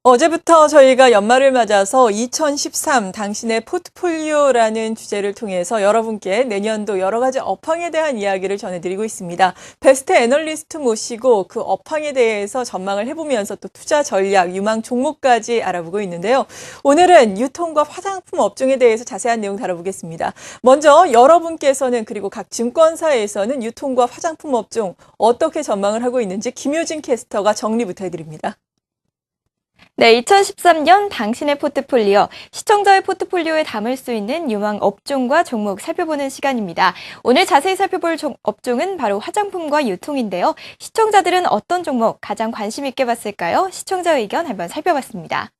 어제부터 저희가 연말을 맞아서 2013 당신의 포트폴리오라는 주제를 통해서 여러분께 내년도 여러 가지 업황에 대한 이야기를 전해드리고 있습니다. 베스트 애널리스트 모시고 그 업황에 대해서 전망을 해보면서 또 투자 전략, 유망 종목까지 알아보고 있는데요. 오늘은 유통과 화장품 업종에 대해서 자세한 내용 다뤄보겠습니다. 먼저 여러분께서는 그리고 각 증권사에서는 유통과 화장품 업종 어떻게 전망을 하고 있는지 김효진 캐스터가 정리부터 해드립니다. 네, 2013년 당신의 포트폴리오, 시청자의 포트폴리오에 담을 수 있는 유망 업종과 종목 살펴보는 시간입니다. 오늘 자세히 살펴볼 업종은 바로 화장품과 유통인데요. 시청자들은 어떤 종목 가장 관심 있게 봤을까요? 시청자 의견 한번 살펴봤습니다.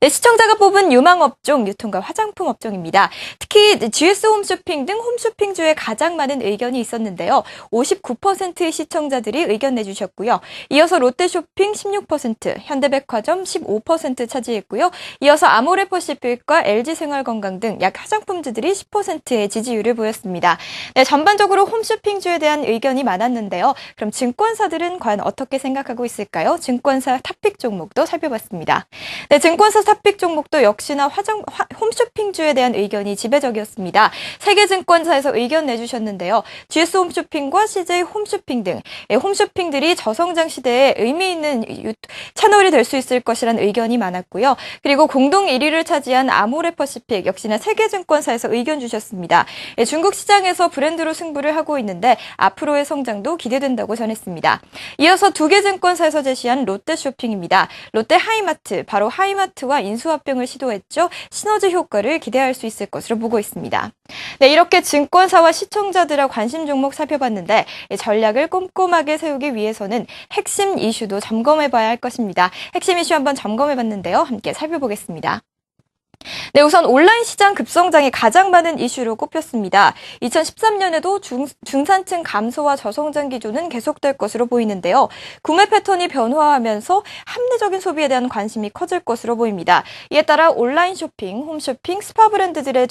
네, 시청자가 뽑은 유망 업종, 유통과 화장품 업종입니다. 특히 GS 홈쇼핑 등 홈쇼핑주에 가장 많은 의견이 있었는데요. 59%의 시청자들이 의견 내주셨고요. 이어서 롯데쇼핑 16%, 현대백화점 15% 차지했고요. 이어서 아모레퍼시픽과 LG생활건강 등 약 화장품주들이 10%의 지지율을 보였습니다. 네, 전반적으로 홈쇼핑주에 대한 의견이 많았는데요. 그럼 증권사들은 과연 어떻게 생각하고 있을까요? 증권사 탑픽 종목도 살펴봤습니다. 네, 증권사 탑픽 종목도 역시나 홈쇼핑주에 대한 의견이 지배적이었습니다. 세 개 증권사에서 의견 내주셨는데요. GS 홈쇼핑과 CJ 홈쇼핑 등 홈쇼핑들이 저성장 시대에 의미 있는 채널이 될 수 있을 것이라는 의견이 많았고요. 그리고 공동 1위를 차지한 아모레퍼시픽 역시나 세 개 증권사에서 의견 주셨습니다. 중국 시장에서 브랜드로 승부를 하고 있는데 앞으로의 성장도 기대된다고 전했습니다. 이어서 두 개 증권사에서 제시한 롯데쇼핑입니다. 롯데하이마트, 바로 하이마트와 인수합병을 시도했죠. 시너지 효과를 기대할 수 있을 것으로 보고 있습니다. 네, 이렇게 증권사와 시청자들의 관심 종목 살펴봤는데 전략을 꼼꼼하게 세우기 위해서는 핵심 이슈도 점검해봐야 할 것입니다. 핵심 이슈 한번 점검해봤는데요. 함께 살펴보겠습니다. 네, 우선 온라인 시장 급성장이 가장 많은 이슈로 꼽혔습니다. 2013년에도 중산층 감소와 저성장 기조는 계속될 것으로 보이는데요. 구매 패턴이 변화하면서 합리적인 소비에 대한 관심이 커질 것으로 보입니다. 이에 따라 온라인 쇼핑, 홈쇼핑, 스파 브랜드들의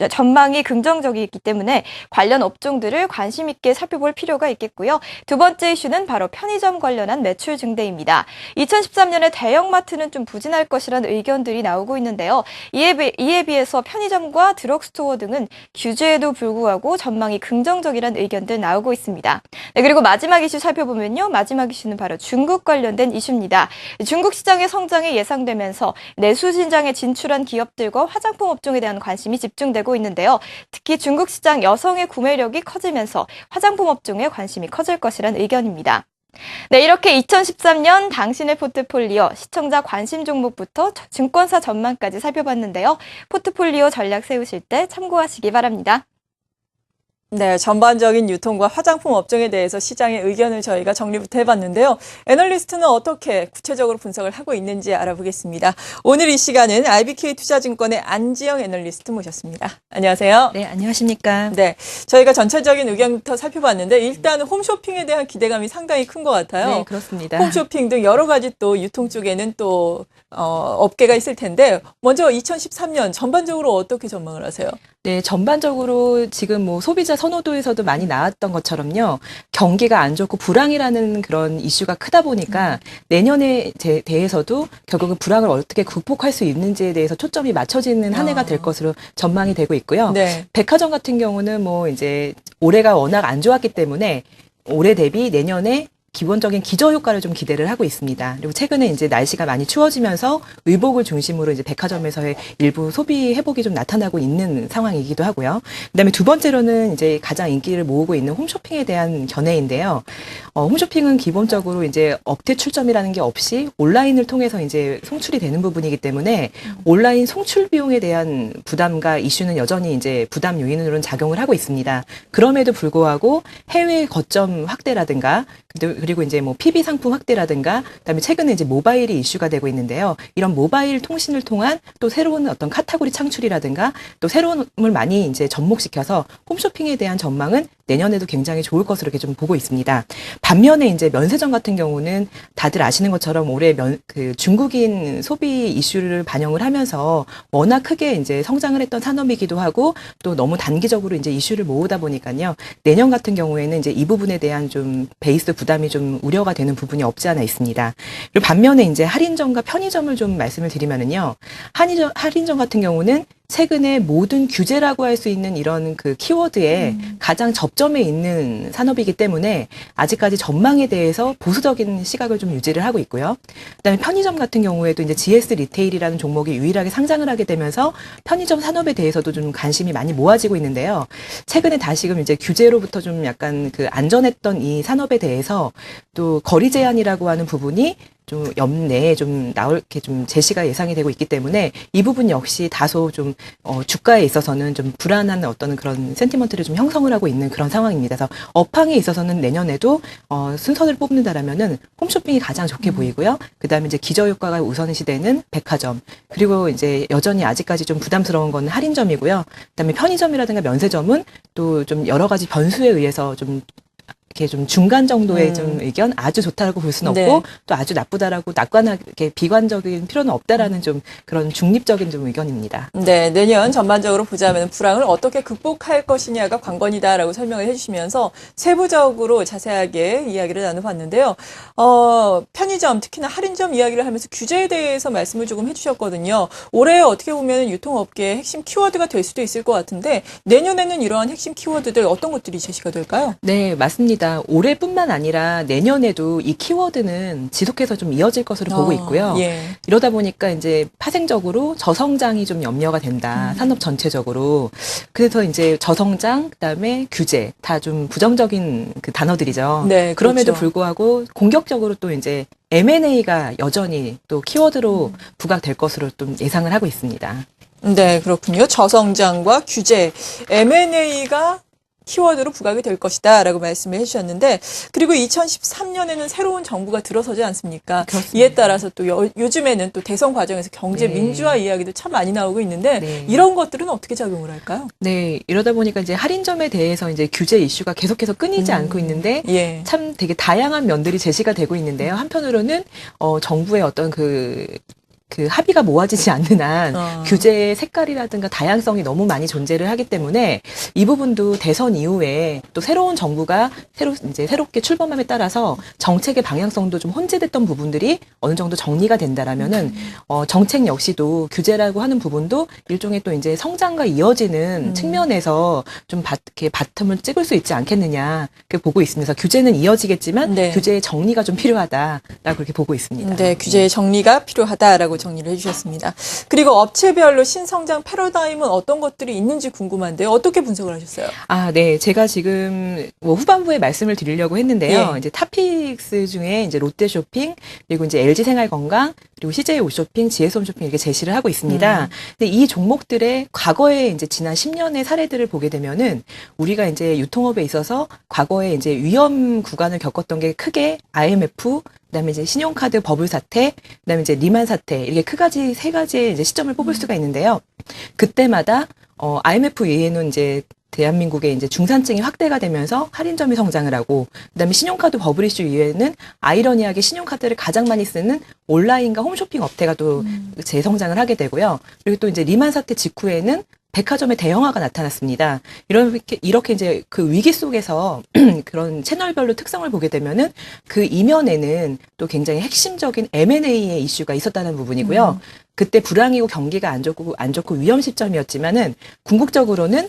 전망이 긍정적이기 때문에 관련 업종들을 관심 있게 살펴볼 필요가 있겠고요. 두 번째 이슈는 바로 편의점 관련한 매출 증대입니다. 2013년에 대형마트는 좀 부진할 것이라는 의견들이 나오고 있는데요. 이에 비해서 편의점과 드럭스토어 등은 규제에도 불구하고 전망이 긍정적이라는 의견들 나오고 있습니다. 네, 그리고 마지막 이슈 살펴보면요. 마지막 이슈는 바로 중국 관련된 이슈입니다. 중국 시장의 성장이 예상되면서 내수 시장에 진출한 기업들과 화장품 업종에 대한 관심이 집중되고 있는데요. 특히 중국 시장 여성의 구매력이 커지면서 화장품 업종에 관심이 커질 것이라는 의견입니다. 네, 이렇게 2013년 당신의 포트폴리오, 시청자 관심 종목부터 증권사 전망까지 살펴봤는데요. 포트폴리오 전략 세우실 때 참고하시기 바랍니다. 네, 전반적인 유통과 화장품 업종에 대해서 시장의 의견을 저희가 정리부터 해봤는데요. 애널리스트는 어떻게 구체적으로 분석을 하고 있는지 알아보겠습니다. 오늘 이 시간은 IBK 투자증권의 안지영 애널리스트 모셨습니다. 안녕하세요. 네, 안녕하십니까. 네, 저희가 전체적인 의견부터 살펴봤는데 일단은 홈쇼핑에 대한 기대감이 상당히 큰 것 같아요. 네, 그렇습니다. 홈쇼핑 등 여러 가지 또 유통 쪽에는 또 업계가 있을 텐데 먼저 2013년 전반적으로 어떻게 전망을 하세요? 네, 전반적으로 지금 뭐 소비자 선호도에서도 많이 나왔던 것처럼요. 경기가 안 좋고 불황이라는 그런 이슈가 크다 보니까 내년에 대해서도 결국은 불황을 어떻게 극복할 수 있는지에 대해서 초점이 맞춰지는 한 해가 될 것으로 전망이 되고 있고요. 네. 백화점 같은 경우는 뭐 이제 올해가 워낙 안 좋았기 때문에 올해 대비 내년에 기본적인 기저 효과를 좀 기대를 하고 있습니다. 그리고 최근에 이제 날씨가 많이 추워지면서 의복을 중심으로 이제 백화점에서의 일부 소비 회복이 좀 나타나고 있는 상황이기도 하고요. 그다음에 두 번째로는 이제 가장 인기를 모으고 있는 홈쇼핑에 대한 견해인데요. 홈쇼핑은 기본적으로 이제 업태 출점이라는 게 없이 온라인을 통해서 이제 송출이 되는 부분이기 때문에 온라인 송출 비용에 대한 부담과 이슈는 여전히 이제 부담 요인으로는 작용을 하고 있습니다. 그럼에도 불구하고 해외 거점 확대라든가 그리고 이제 뭐 PB 상품 확대라든가 그다음에 최근에 이제 모바일이 이슈가 되고 있는데요. 이런 모바일 통신을 통한 또 새로운 어떤 카테고리 창출이라든가 또 새로움을 많이 이제 접목시켜서 홈쇼핑에 대한 전망은 내년에도 굉장히 좋을 것으로 이렇게 좀 보고 있습니다. 반면에 이제 면세점 같은 경우는 다들 아시는 것처럼 올해 중국인 소비 이슈를 반영을 하면서 워낙 크게 이제 성장을 했던 산업이기도 하고 또 너무 단기적으로 이제 이슈를 모으다 보니까요. 내년 같은 경우에는 이제 이 부분에 대한 좀 베이스 부담이 좀 우려가 되는 부분이 없지 않아 있습니다. 그리고 반면에 이제 할인점과 편의점을 좀 말씀을 드리면은요. 할인점 같은 경우는 최근에 모든 규제라고 할 수 있는 이런 그 키워드에 가장 접점에 있는 산업이기 때문에 아직까지 전망에 대해서 보수적인 시각을 좀 유지를 하고 있고요. 그다음에 편의점 같은 경우에도 이제 GS 리테일이라는 종목이 유일하게 상장을 하게 되면서 편의점 산업에 대해서도 좀 관심이 많이 모아지고 있는데요. 최근에 다시금 이제 규제로부터 좀 약간 그 안전했던 이 산업에 대해서 또 거리 제한이라고 하는 부분이 좀 연내에 좀 나올 게 좀 제시가 예상이 되고 있기 때문에 이 부분 역시 다소 좀 주가에 있어서는 좀 불안한 어떤 그런 센티먼트를 좀 형성을 하고 있는 그런 상황입니다. 그래서 업황에 있어서는 내년에도 순서를 뽑는다라면은 홈쇼핑이 가장 좋게 보이고요. 그다음에 이제 기저효과가 우선시 되는 백화점, 그리고 이제 여전히 아직까지 좀 부담스러운 건 할인점이고요. 그다음에 편의점이라든가 면세점은 또 좀 여러 가지 변수에 의해서 좀 이렇게 좀 중간 정도의 좀 의견, 아주 좋다라고 볼 수는 없고 네. 또 아주 나쁘다라고 낙관하게 비관적인 필요는 없다라는 좀 그런 중립적인 좀 의견입니다. 네, 내년 전반적으로 보자면 불황을 어떻게 극복할 것이냐가 관건이다라고 설명을 해주시면서 세부적으로 자세하게 이야기를 나눠봤는데요. 편의점, 특히나 할인점 이야기를 하면서 규제에 대해서 말씀을 조금 해주셨거든요. 올해 어떻게 보면 유통업계의 핵심 키워드가 될 수도 있을 것 같은데 내년에는 이러한 핵심 키워드들 어떤 것들이 제시가 될까요? 네, 맞습니다. 올해뿐만 아니라 내년에도 이 키워드는 지속해서 좀 이어질 것으로 보고 있고요. 예. 이러다 보니까 이제 파생적으로 저성장이 좀 염려가 된다. 산업 전체적으로. 그래서 이제 저성장, 그다음에 규제 다 좀 부정적인 그 단어들이죠. 네, 그럼에도 그렇죠. 불구하고 공격적으로 또 이제 M&A가 여전히 또 키워드로 부각될 것으로 좀 예상을 하고 있습니다. 네, 그렇군요. 저성장과 규제, M&A가 키워드로 부각이 될 것이다 라고 말씀을 해주셨는데 그리고 2013년에는 새로운 정부가 들어서지 않습니까? 그렇습니다. 이에 따라서 또 요즘에는 또 대선 과정에서 경제 네. 민주화 이야기도 참 많이 나오고 있는데 네. 이런 것들은 어떻게 작용을 할까요? 네, 이러다 보니까 이제 할인점에 대해서 이제 규제 이슈가 계속해서 끊이지 않고 있는데 예. 참 되게 다양한 면들이 제시가 되고 있는데요. 한편으로는 정부의 어떤 그 합의가 모아지지 않는 한 규제의 색깔이라든가 다양성이 너무 많이 존재를 하기 때문에 이 부분도 대선 이후에 또 새로운 정부가 새롭게 출범함에 따라서 정책의 방향성도 좀 혼재됐던 부분들이 어느 정도 정리가 된다라면은 정책 역시도 규제라고 하는 부분도 일종의 또 이제 성장과 이어지는 측면에서 좀 이렇게 바텀을 찍을 수 있지 않겠느냐 그렇게 보고 있습니다. 그래서 규제는 이어지겠지만 네. 규제의 정리가 좀 필요하다라고 그렇게 보고 있습니다. 네, 규제의 정리가 필요하다라고 정리를 해주셨습니다. 그리고 업체별로 신성장 패러다임은 어떤 것들이 있는지 궁금한데요. 어떻게 분석을 하셨어요? 아, 네. 제가 지금 후반부에 말씀을 드리려고 했는데요. 예. 이제 탑픽스 중에 이제 롯데쇼핑, 그리고 이제 LG생활건강, 그리고 CJ 홈쇼핑, GS홈쇼핑 이렇게 제시를 하고 있습니다. 근데 이 종목들의 과거에 이제 지난 10년의 사례들을 보게 되면은 우리가 이제 유통업에 있어서 과거에 이제 위험 구간을 겪었던 게 크게 IMF, 그다음에 이제 신용카드 버블 사태, 그다음에 이제 리만 사태 이렇게 세 가지의 이제 시점을 뽑을 수가 있는데요. 그때마다 IMF 이후에는 이제 대한민국의 이제 중산층이 확대가 되면서 할인점이 성장을 하고, 그다음에 신용카드 버블 이슈 이후에는 아이러니하게 신용카드를 가장 많이 쓰는 온라인과 홈쇼핑 업태가 또 재성장을 하게 되고요. 그리고 또 이제 리만 사태 직후에는 백화점의 대형화가 나타났습니다. 이렇게 이제 그 위기 속에서 그런 채널별로 특성을 보게 되면은 그 이면에는 또 굉장히 핵심적인 M&A의 이슈가 있었다는 부분이고요. 그때 불황이고 경기가 안 좋고 위험 시점이었지만은 궁극적으로는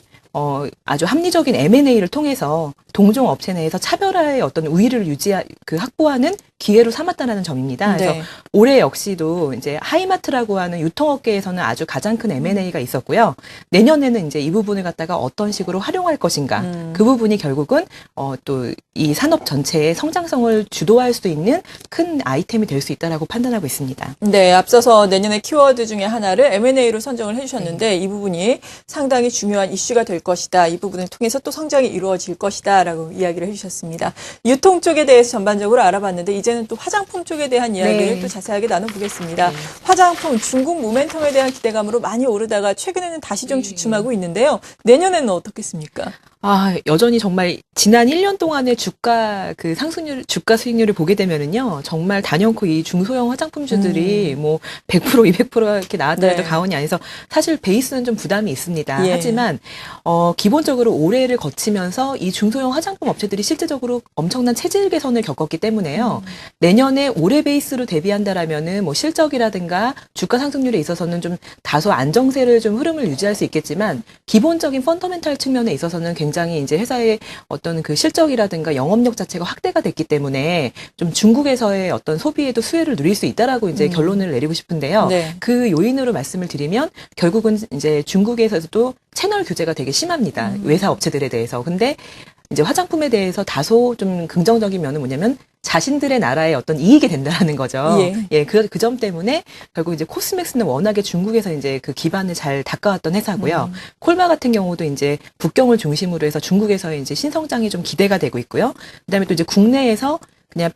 아주 합리적인 M&A를 통해서 동종 업체 내에서 차별화의 어떤 우위를 확보하는 기회로 삼았다라는 점입니다. 그래서 네. 올해 역시도 이제 하이마트라고 하는 유통업계에서는 아주 가장 큰 M&A가 있었고요. 내년에는 이제 이 부분을 갖다가 어떤 식으로 활용할 것인가. 그 부분이 결국은 또 이 산업 전체의 성장성을 주도할 수 있는 큰 아이템이 될 수 있다라고 판단하고 있습니다. 네, 앞서서 내년의 키워드 중에 하나를 M&A로 선정을 해주셨는데 이 부분이 상당히 중요한 이슈가 될 것이다. 이 부분을 통해서 또 성장이 이루어질 것이다 라고 이야기를 해주셨습니다. 유통 쪽에 대해서 전반적으로 알아봤는데 이제는 또 화장품 쪽에 대한 이야기를 또 자세하게 나눠보겠습니다. 화장품 중국 모멘텀에 대한 기대감으로 많이 오르다가 최근에는 다시 좀 주춤하고 있는데요. 내년에는 어떻겠습니까? 여전히 정말 지난 1년 동안의 주가 주가 수익률을 보게 되면은요, 정말 단연코 이 중소형 화장품주들이 뭐 100%, 200% 이렇게 나왔다 해도 네. 과언이 아니어서 사실 베이스는 좀 부담이 있습니다. 예. 하지만, 기본적으로 올해를 거치면서 이 중소형 화장품 업체들이 실제적으로 엄청난 체질 개선을 겪었기 때문에요. 내년에 올해 베이스로 대비한다라면은 뭐 실적이라든가 주가 상승률에 있어서는 좀 다소 안정세를 좀 흐름을 유지할 수 있겠지만, 기본적인 펀더멘탈 측면에 있어서는 굉장히 이제 회사의 어떤 그 실적이라든가 영업력 자체가 확대가 됐기 때문에 좀 중국에서의 어떤 소비에도 수혜를 누릴 수 있다라고 이제 결론을 내리고 싶은데요. 네. 그 요인으로 말씀을 드리면 결국은 이제 중국에서도 채널 규제가 되게 심합니다. 외사 업체들에 대해서. 근데 이제 화장품에 대해서 다소 좀 긍정적인 면은 뭐냐면 자신들의 나라의 어떤 이익이 된다는 거죠. 예. 그 점 때문에 결국 이제 코스맥스는 워낙에 중국에서 이제 그 기반을 잘 닦아왔던 회사고요. 콜마 같은 경우도 이제 북경을 중심으로 해서 중국에서의 이제 신성장이 좀 기대가 되고 있고요. 그다음에 또 이제 국내에서 그냥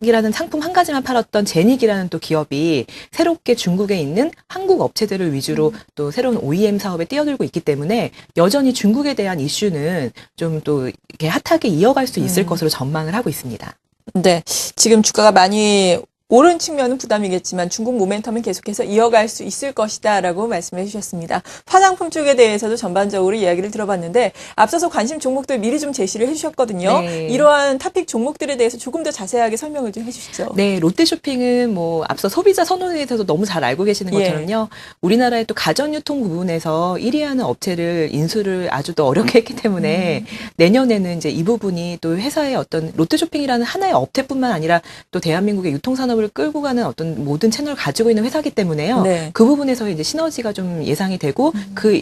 이라는 상품 한 가지만 팔았던 제닉이라는 또 기업이 새롭게 중국에 있는 한국 업체들을 위주로 또 새로운 OEM 사업에 뛰어들고 있기 때문에 여전히 중국에 대한 이슈는 좀 또 이렇게 핫하게 이어갈 수 있을 것으로 전망을 하고 있습니다. 네. 지금 주가가 많이 오른 측면은 부담이겠지만 중국 모멘텀은 계속해서 이어갈 수 있을 것이다라고 말씀해 주셨습니다. 화장품 쪽에 대해서도 전반적으로 이야기를 들어봤는데 앞서서 관심 종목들 미리 좀 제시를 해주셨거든요. 네. 이러한 토픽 종목들에 대해서 조금 더 자세하게 설명을 좀 해주시죠. 네, 롯데쇼핑은 뭐 앞서 소비자 선호에서도 너무 잘 알고 계시는 것처럼요. 우리나라의 또 가전유통 부분에서 1위 하는 업체를 인수를 아주 또 어렵게 했기 때문에 내년에는 이제 이 부분이 또 회사의 어떤 롯데쇼핑이라는 하나의 업체뿐만 아니라 또 대한민국의 유통산업을 끌고 가는 어떤 모든 채널을 가지고 있는 회사이기 때문에요. 네. 그 부분에서 이제 시너지가 좀 예상이 되고 그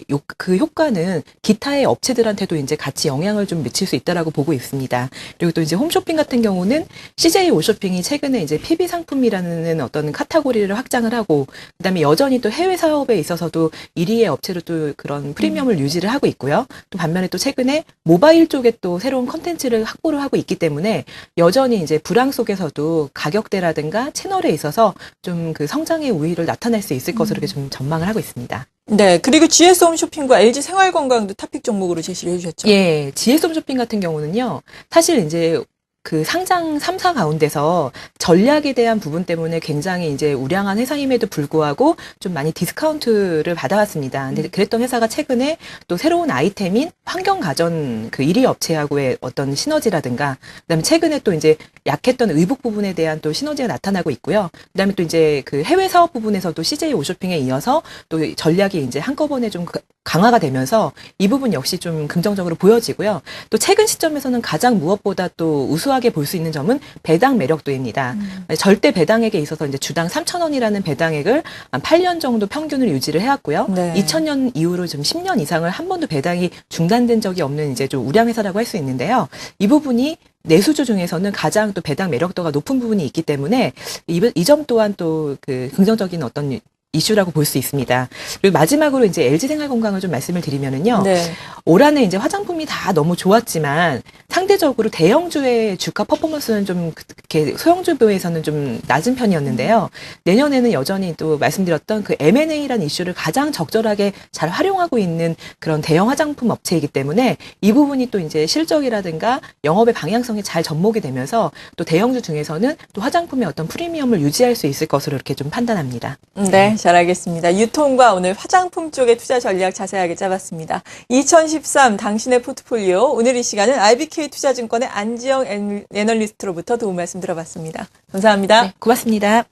효과는 기타의 업체들한테도 이제 같이 영향을 좀 미칠 수 있다라고 보고 있습니다. 그리고 또 이제 홈쇼핑 같은 경우는 CJ 오쇼핑이 최근에 이제 PB 상품이라는 어떤 카테고리를 확장을 하고 그다음에 여전히 또 해외 사업에 있어서도 1위의 업체로 또 그런 프리미엄을 유지를 하고 있고요. 또 반면에 또 최근에 모바일 쪽에 또 새로운 컨텐츠를 확보를 하고 있기 때문에 여전히 이제 불황 속에서도 가격대라든가 채널에 있어서 좀 그 성장의 우위를 나타낼 수 있을 것으로 이렇게 좀 전망을 하고 있습니다. 네. 그리고 GS 홈쇼핑과 LG 생활건강도 토픽 종목으로 제시를 해주셨죠. 예, GS 홈쇼핑 같은 경우는요, 사실 이제 그 상장 3사 가운데서 전략에 대한 부분 때문에 굉장히 이제 우량한 회사임에도 불구하고 좀 많이 디스카운트를 받아왔습니다. 근데 그랬던 회사가 최근에 또 새로운 아이템인 환경가전 그 1위 업체하고의 어떤 시너지라든가, 그다음에 최근에 또 이제 약했던 의복 부분에 대한 또 시너지가 나타나고 있고요. 그다음에 또 이제 그 해외 사업 부분에서도 CJ 오쇼핑에 이어서 또 전략이 이제 한꺼번에 좀 강화가 되면서 이 부분 역시 좀 긍정적으로 보여지고요. 또 최근 시점에서는 가장 무엇보다 또 우수하게 볼 수 있는 점은 배당 매력도입니다. 절대 배당액에 있어서 이제 주당 3,000원이라는 배당액을 한 8년 정도 평균을 유지를 해왔고요. 네. 2000년 이후로 좀 10년 이상을 한 번도 배당이 중단된 적이 없는 이제 좀 우량 회사라고 할 수 있는데요. 이 부분이 내수주 중에서는 가장 또 배당 매력도가 높은 부분이 있기 때문에 이 점 또한 또 그 긍정적인 어떤 이슈라고 볼 수 있습니다. 그리고 마지막으로 이제 LG 생활건강을 좀 말씀을 드리면은요. 네. 올 한해 이제 화장품이 다 너무 좋았지만 상대적으로 대형주의 주가 퍼포먼스는 좀 이렇게 소형주에서는 좀 낮은 편이었는데요. 내년에는 여전히 또 말씀드렸던 그 M&A라는 이슈를 가장 적절하게 잘 활용하고 있는 그런 대형 화장품 업체이기 때문에 이 부분이 또 이제 실적이라든가 영업의 방향성이 잘 접목이 되면서 또 대형주 중에서는 또 화장품의 어떤 프리미엄을 유지할 수 있을 것으로 이렇게 좀 판단합니다. 네, 잘 알겠습니다. 유통과 오늘 화장품 쪽의 투자 전략 자세하게 짜봤습니다. 2013 당신의 포트폴리오, 오늘 이 시간은 IBK 투자증권의 안지영 애널리스트로부터 도움 말씀 들어봤습니다. 감사합니다. 네, 고맙습니다.